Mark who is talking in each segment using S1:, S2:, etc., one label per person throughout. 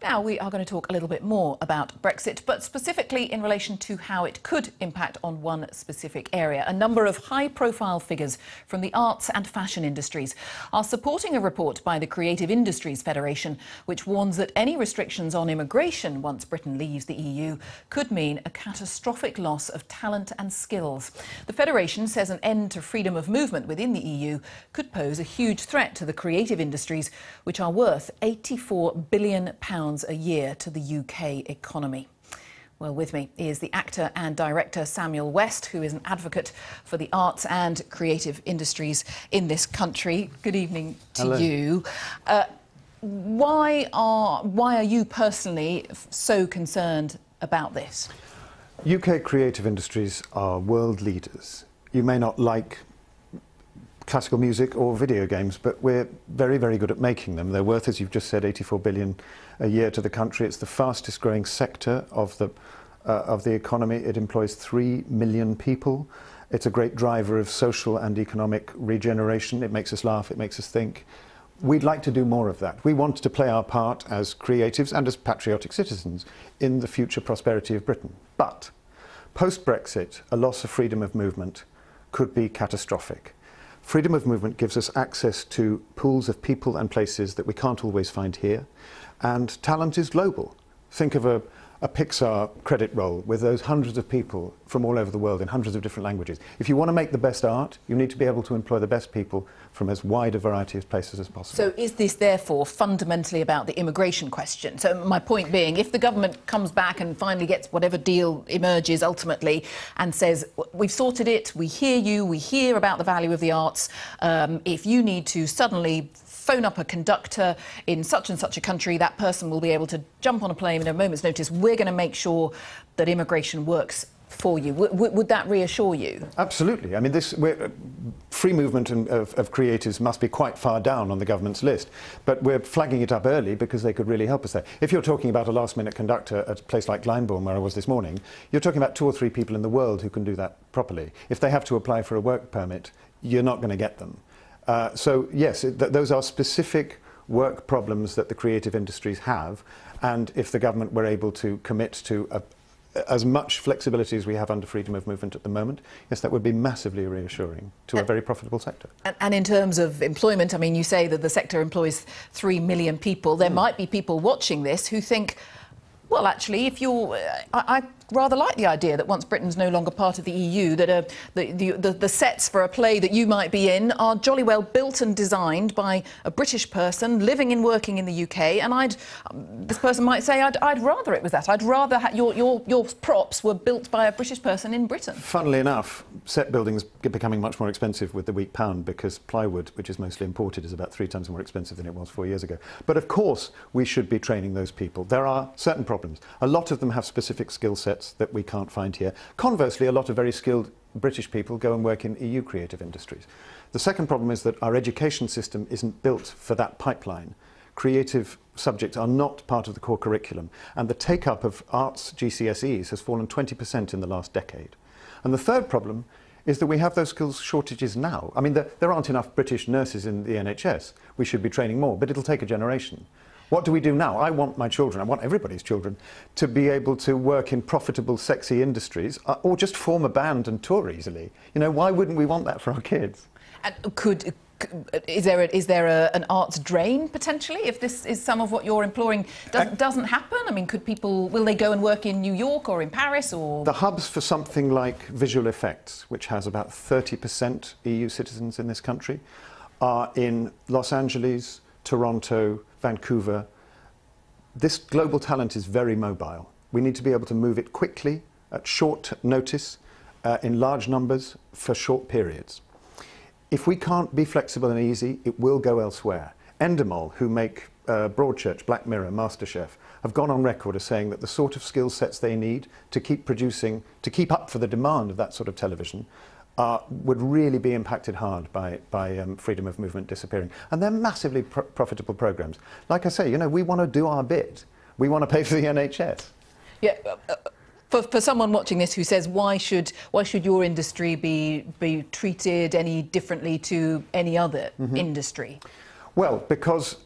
S1: Now we are going to talk a little bit more about Brexit, but specifically in relation to how it could impact on one specific area. A number of high-profile figures from the arts and fashion industries are supporting a report by the Creative Industries Federation, which warns that any restrictions on immigration once Britain leaves the EU could mean a catastrophic loss of talent and skills. The Federation says an end to freedom of movement within the EU could pose a huge threat to the creative industries, which are worth £84 billion a year to the UK economy. Well, with me is the actor and director Samuel West, who is an advocate for the arts and creative industries in this country. Good evening to
S2: Hello.
S1: you. Why are you personally so concerned about this?
S2: UK creative industries are world leaders. You may not like classical music or video games, but we're very, very good at making them. They're worth, as you've just said, £84 billion a year to the country. It's the fastest growing sector of the economy. It employs 3 million people. It's a great driver of social and economic regeneration. It makes us laugh, it makes us think. We'd like to do more of that. We want to play our part as creatives and as patriotic citizens in the future prosperity of Britain. But post-Brexit, a loss of freedom of movement could be catastrophic. Freedom of movement gives us access to pools of people and places that we can't always find here. And talent is global. Think of a Pixar credit roll with those hundreds of people from all over the world in hundreds of different languages. If you want to make the best art, you need to be able to employ the best people from as wide a variety of places as possible.
S1: So is this therefore fundamentally about the immigration question? So my point being, if the government comes back and finally gets whatever deal emerges ultimately and says, we've sorted it, we hear you, we hear about the value of the arts, if you need to suddenly phone up a conductor in such and such a country, that person will be able to jump on a plane at a moment's notice. We're going to make sure that immigration works for you. Would that reassure you?
S2: Absolutely. I mean, free movement of creatives must be quite far down on the government's list, but we're flagging it up early because they could really help us there. If you're talking about a last-minute conductor at a place like Glyndebourne, where I was this morning, you're talking about 2 or 3 people in the world who can do that properly. If they have to apply for a work permit, you're not going to get them. So, yes, those are specific work problems that the creative industries have, and if the government were able to commit to as much flexibility as we have under freedom of movement at the moment, yes, that would be massively reassuring to a very profitable sector. And
S1: in terms of employment, I mean, you say that the sector employs 3 million people. There might be people watching this who think, well, actually, if you're... I rather like the idea that once Britain's no longer part of the EU, that the sets for a play that you might be in are jolly well built and designed by a British person living and working in the UK, and this person might say, I'd rather it was that. I'd rather your props were built by a British person in Britain.
S2: Funnily enough, set building is becoming much more expensive with the weak pound because plywood, which is mostly imported, is about 3 times more expensive than it was 4 years ago. But of course, we should be training those people. There are certain problems. A lot of them have specific skill sets that we can't find here. Conversely, a lot of very skilled British people go and work in EU creative industries. The second problem is that our education system isn't built for that pipeline. Creative subjects are not part of the core curriculum, and the take-up of arts GCSEs has fallen 20% in the last decade. And the third problem is that we have those skills shortages now. I mean, there aren't enough British nurses in the NHS. We should be training more, but it'll take a generation. What do we do now? I want my children, I want everybody's children, to be able to work in profitable, sexy industries or just form a band and tour easily. You know, why wouldn't we want that for our kids?
S1: And is there an arts drain, potentially, if this is some of what you're imploring doesn't happen? I mean, will they go and work in New York or in Paris or...?
S2: The hubs for something like visual effects, which has about 30% EU citizens in this country, are in Los Angeles, Toronto, Vancouver. This global talent is very mobile. We need to be able to move it quickly, at short notice, in large numbers, for short periods. If we can't be flexible and easy, it will go elsewhere. Endemol, who make Broadchurch, Black Mirror, MasterChef, have gone on record as saying that the sort of skill sets they need to keep producing, to keep up for the demand of that sort of television, would really be impacted hard by freedom of movement disappearing. And they're massively profitable programmes. Like I say, you know, we want to do our bit. We want to pay for the NHS.
S1: Yeah. For someone watching this who says, why should your industry be treated any differently to any other industry?
S2: Well, because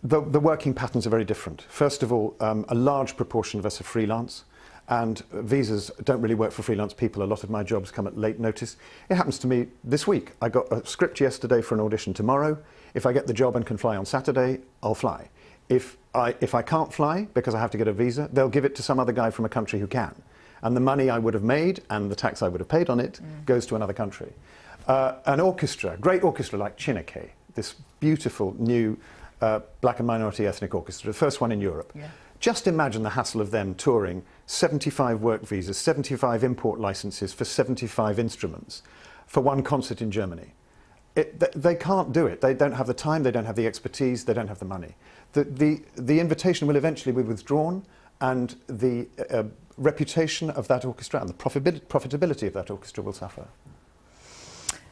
S2: The working patterns are very different. First of all, a large proportion of us are freelance, and visas don't really work for freelance people. A lot of my jobs come at late notice. It happens to me this week. I got a script yesterday for an audition tomorrow. If I get the job and can fly on Saturday, I'll fly. If I can't fly because I have to get a visa, they'll give it to some other guy from a country who can. And the money I would have made and the tax I would have paid on it goes to another country. An orchestra, great orchestra like Chineke, this beautiful new black and minority ethnic orchestra, the first one in Europe. Yeah. Just imagine the hassle of them touring 75 work visas, 75 import licenses for 75 instruments for one concert in Germany. They can't do it. They don't have the time, they don't have the expertise, they don't have the money. The invitation will eventually be withdrawn, and the reputation of that orchestra and the profitability of that orchestra will suffer.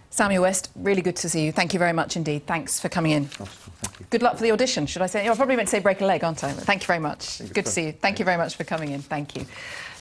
S1: Samuel West, really good to see you. Thank you very much indeed. Thanks for coming in.
S2: Oh, thank you.
S1: Good luck for the audition, should I say? I'm probably meant to say break a leg, aren't I? Thank you very much. Good to see you. Thank you very much for coming in. Thank you.